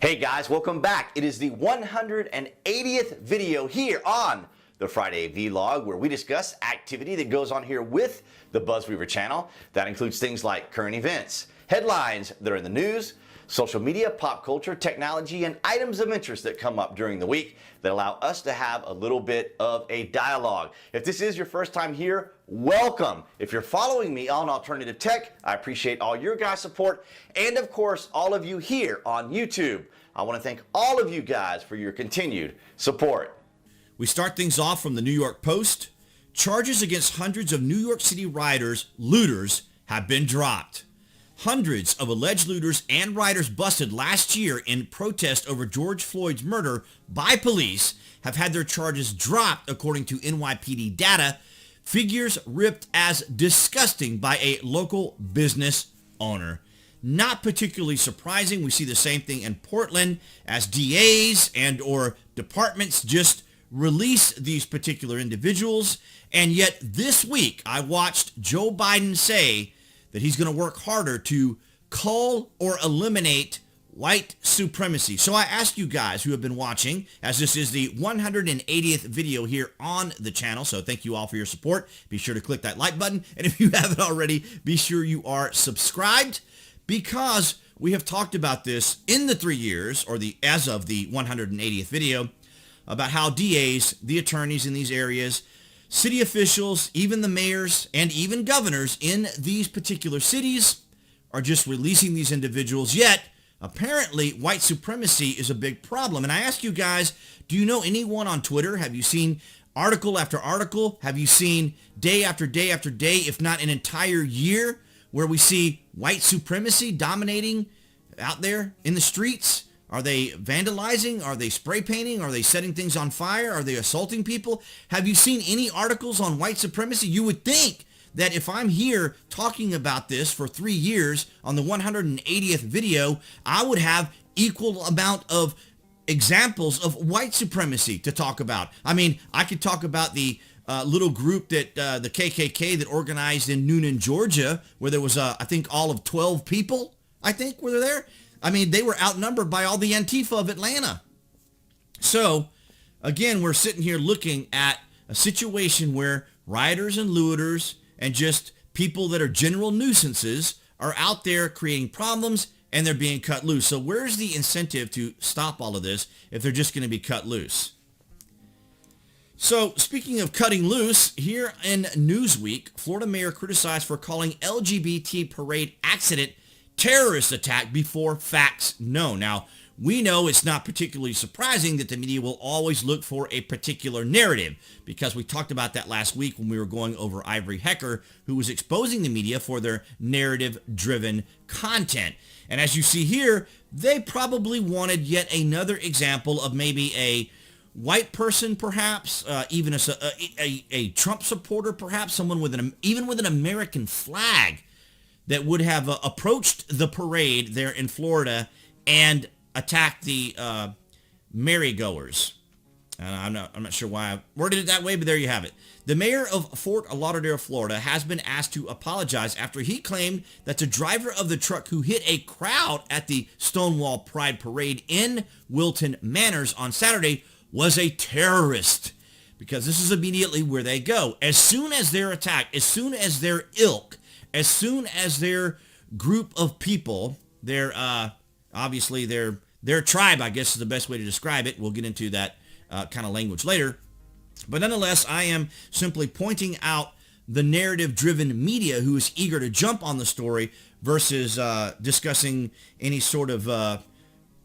Hey guys, welcome back. It is the 180th video here on the Friday Vlog, where we discuss activity that goes on here with the BuzWeaver channel. That includes things like current events, headlines that are in the news, social media, pop culture, technology, and items of interest that come up during the week that allow us to have a little bit of a dialogue. If this is your first time here, welcome. If you're following me on Alternative Tech, I appreciate all your guys' support, and of course, all of you here on YouTube. I want to thank all of you guys for your continued support. We start things off from the New York Post. Charges against hundreds of New York City rioters, looters, have been dropped. Hundreds of alleged looters and rioters busted last year in protest over George Floyd's murder by police have had their charges dropped, according to NYPD data, figures ripped as disgusting by a local business owner. Not particularly surprising. We see the same thing in Portland as DAs and or departments just release these particular individuals. And yet this week I watched Joe Biden say that he's going to work harder to cull or eliminate white supremacy. So I ask you guys who have been watching, as this is the 180th video here on the channel, so thank you all for your support. Be sure to click that like button, and if you haven't already, be sure you are subscribed, because we have talked about this in the 3 years, or as of the 180th video, about how DAs, the attorneys in these areas, city officials, even the mayors, and even governors in these particular cities are just releasing these individuals. Yet, apparently, white supremacy is a big problem. And I ask you guys, do you know anyone on Twitter? Have you seen article after article? Have you seen day after day after day, if not an entire year, where we see white supremacy dominating out there in the streets? Are they vandalizing? Are they spray painting? Are they setting things on fire? Are they assaulting people? Have you seen any articles on white supremacy? You would think that if I'm here talking about this for 3 years on the 180th video, I would have equal amount of examples of white supremacy to talk about. I mean, I could talk about the little group that the KKK that organized in Noonan, Georgia, where there was, I think, all of 12 people, I think, were there. I mean, they were outnumbered by all the Antifa of Atlanta. So, again, we're sitting here looking at a situation where rioters and looters and just people that are general nuisances are out there creating problems, and they're being cut loose. So where's the incentive to stop all of this if they're just going to be cut loose? So, speaking of cutting loose, here in Newsweek, Florida mayor criticized for calling LGBT parade accident terrorist attack before facts known. Now, we know it's not particularly surprising that the media will always look for a particular narrative, because we talked about that last week when we were going over Ivory Hecker, who was exposing the media for their narrative-driven content. And as you see here, they probably wanted yet another example of maybe a white person, perhaps, even a Trump supporter, perhaps, someone with even with an American flag that would have approached the parade there in Florida and attacked the merry-goers. I'm not sure why I worded it that way, but there you have it. The mayor of Fort Lauderdale, Florida, has been asked to apologize after he claimed that the driver of the truck who hit a crowd at the Stonewall Pride Parade in Wilton Manors on Saturday was a terrorist, because this is immediately where they go. As soon as they're attacked, as soon as their ilk, as soon as their group of people, their obviously their tribe, I guess is the best way to describe it. We'll get into that kind of language later. But nonetheless, I am simply pointing out the narrative-driven media who is eager to jump on the story versus discussing any sort of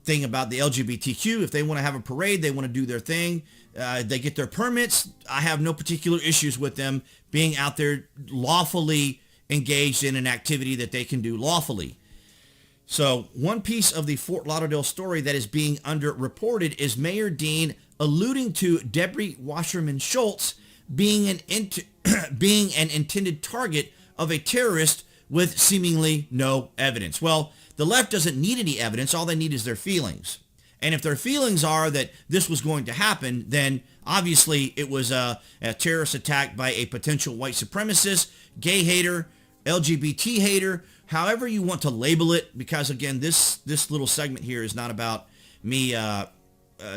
thing about the LGBTQ. If they want to have a parade, they want to do their thing. They get their permits. I have no particular issues with them being out there lawfully engaged in an activity that they can do lawfully. So one piece of the Fort Lauderdale story that is being underreported is Mayor Dean alluding to Debbie Wasserman Schultz being an intended target of a terrorist with seemingly no evidence. Well, the left doesn't need any evidence. All they need is their feelings. And if their feelings are that this was going to happen, then obviously it was a terrorist attack by a potential white supremacist, gay hater, LGBT hater, however you want to label it, because again, this little segment here is not about me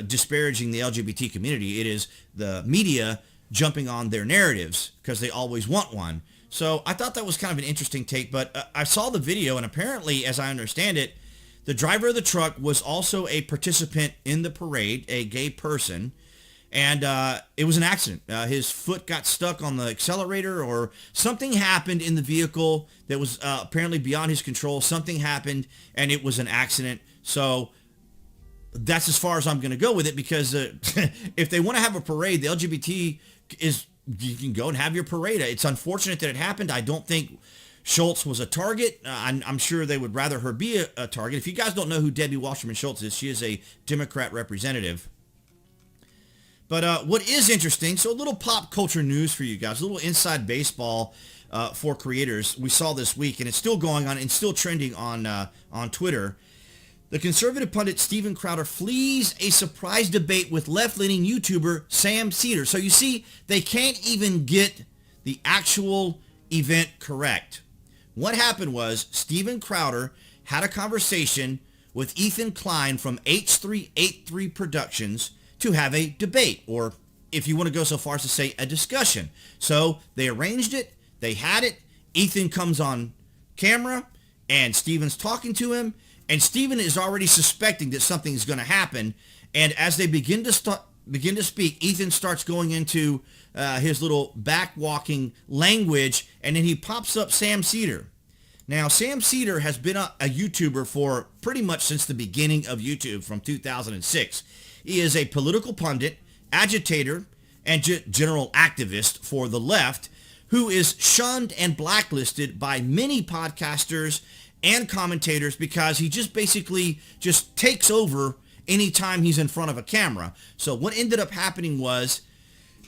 disparaging the LGBT community. It is the media jumping on their narratives because they always want one. So I thought that was kind of an interesting take, but I saw the video, and apparently, as I understand it, the driver of the truck was also a participant in the parade, a gay person, and it was an accident. His foot got stuck on the accelerator, or something happened in the vehicle that was apparently beyond his control. Something happened, and it was an accident. So that's as far as I'm going to go with it, because if they want to have a parade, the LGBT you can go and have your parade. It's unfortunate that it happened. I don't think Schultz was a target. I'm sure they would rather her be a target. If you guys don't know who Debbie Wasserman Schultz is, she is a Democrat representative. But what is interesting, so a little pop culture news for you guys, a little inside baseball for creators. We saw this week, and it's still going on and still trending on Twitter. The conservative pundit Steven Crowder flees a surprise debate with left-leaning YouTuber Sam Seder. So you see, they can't even get the actual event correct. What happened was Steven Crowder had a conversation with Ethan Klein from H383 Productions to have a debate, or if you want to go so far as to say a discussion. So they arranged it, they had it, Ethan comes on camera, and Steven's talking to him, and Steven is already suspecting that something is going to happen. And as they begin to speak, Ethan starts going into his little back-walking language, and then he pops up Sam Seder. Now, Sam Seder has been a YouTuber for pretty much since the beginning of YouTube, from 2006. He is a political pundit, agitator, and general activist for the left, who is shunned and blacklisted by many podcasters and commentators because he just basically just takes over anytime he's in front of a camera. So what ended up happening was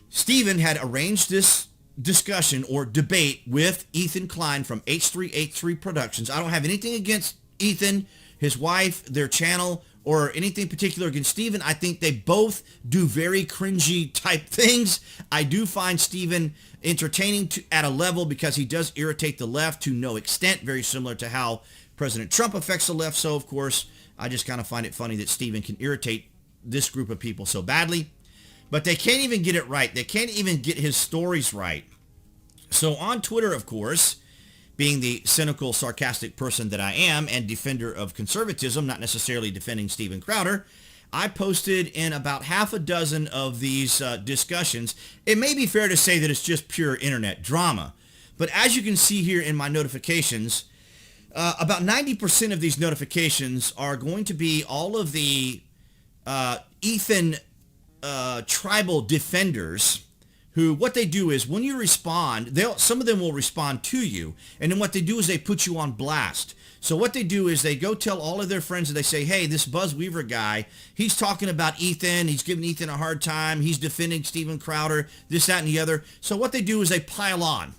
Steven had arranged this discussion or debate with Ethan Klein from H383 Productions. I don't have anything against Ethan, his wife, their channel, or anything particular against Steven. I think they both do very cringy type things. I do find Steven entertaining at a level because he does irritate the left to no extent, very similar to how President Trump affects the left. So, of course, I just kind of find it funny that Steven can irritate this group of people so badly. But they can't even get it right. They can't even get his stories right. So on Twitter, of course, being the cynical, sarcastic person that I am and defender of conservatism, not necessarily defending Steven Crowder, I posted in about half a dozen of these discussions. It may be fair to say that it's just pure internet drama. But as you can see here in my notifications, about 90% of these notifications are going to be all of the Ethan tribal defenders who, what they do is when you respond, some of them will respond to you, and then what they do is they put you on blast. So what they do is they go tell all of their friends, and they say, hey, this BuzWeaver guy, he's talking about Ethan, he's giving Ethan a hard time, he's defending Steven Crowder, this, that, and the other. So what they do is they pile on.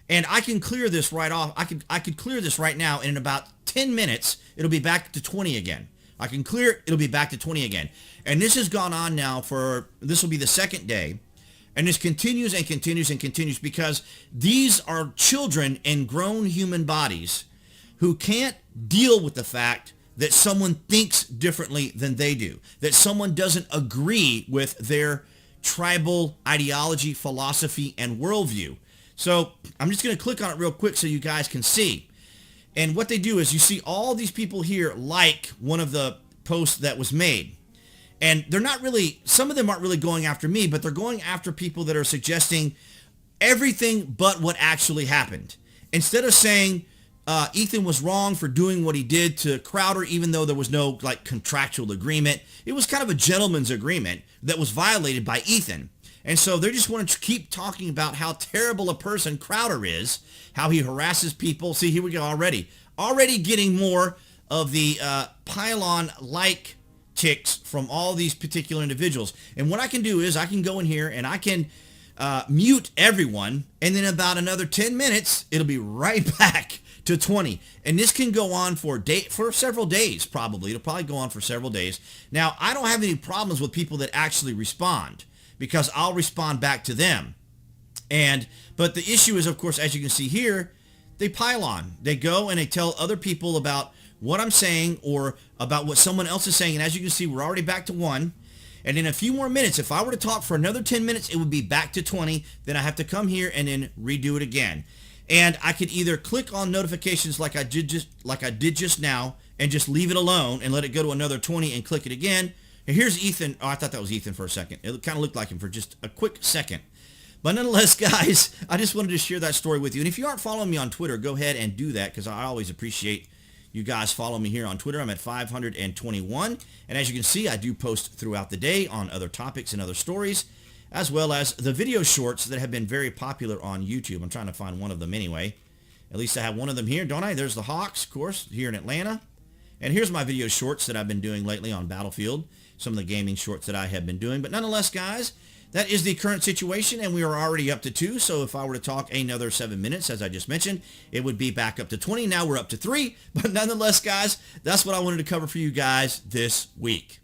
And I can clear this right off. I could clear this right now, and in about 10 minutes, it'll be back to 20 again. I can clear it, it'll be back to 20 again. And this has gone on now this will be the second day. And this continues and continues and continues because these are children in grown human bodies who can't deal with the fact that someone thinks differently than they do, that someone doesn't agree with their tribal ideology, philosophy, and worldview. So I'm just going to click on it real quick so you guys can see. And what they do is you see all these people here like one of the posts that was made. And they're not really, some of them aren't really going after me, but they're going after people that are suggesting everything but what actually happened. Instead of saying Ethan was wrong for doing what he did to Crowder, even though there was no like contractual agreement, it was kind of a gentleman's agreement that was violated by Ethan. And so they just want to keep talking about how terrible a person Crowder is, how he harasses people. See, here we go already. Already getting more of the pylon-like ticks from all these particular individuals. And what I can do is I can go in here and I can mute everyone, and then about another 10 minutes, it'll be right back to 20. And this can go on for several days, probably. It'll probably go on for several days. Now, I don't have any problems with people that actually respond because I'll respond back to them. But the issue is, of course, as you can see here, they pile on. They go and they tell other people about what I'm saying or about what someone else is saying. And as you can see, we're already back to 1. And in a few more minutes, if I were to talk for another 10 minutes, it would be back to 20. Then I have to come here and then redo it again. And I could either click on notifications like I did just now and just leave it alone and let it go to another 20 and click it again. And here's Ethan. Oh, I thought that was Ethan for a second. It kind of looked like him for just a quick second. But nonetheless, guys, I just wanted to share that story with you. And if you aren't following me on Twitter, go ahead and do that, because I always appreciate you guys follow me here on Twitter. I'm at 521. And as you can see, I do post throughout the day on other topics and other stories, as well as the video shorts that have been very popular on YouTube. I'm trying to find one of them anyway. At least I have one of them here, don't I? There's the Hawks, of course, here in Atlanta. And here's my video shorts that I've been doing lately on Battlefield, some of the gaming shorts that I have been doing. But nonetheless, guys, that is the current situation, and we are already up to 2. So if I were to talk another 7 minutes, as I just mentioned, it would be back up to 20. Now we're up to 3. But nonetheless, guys, that's what I wanted to cover for you guys this week.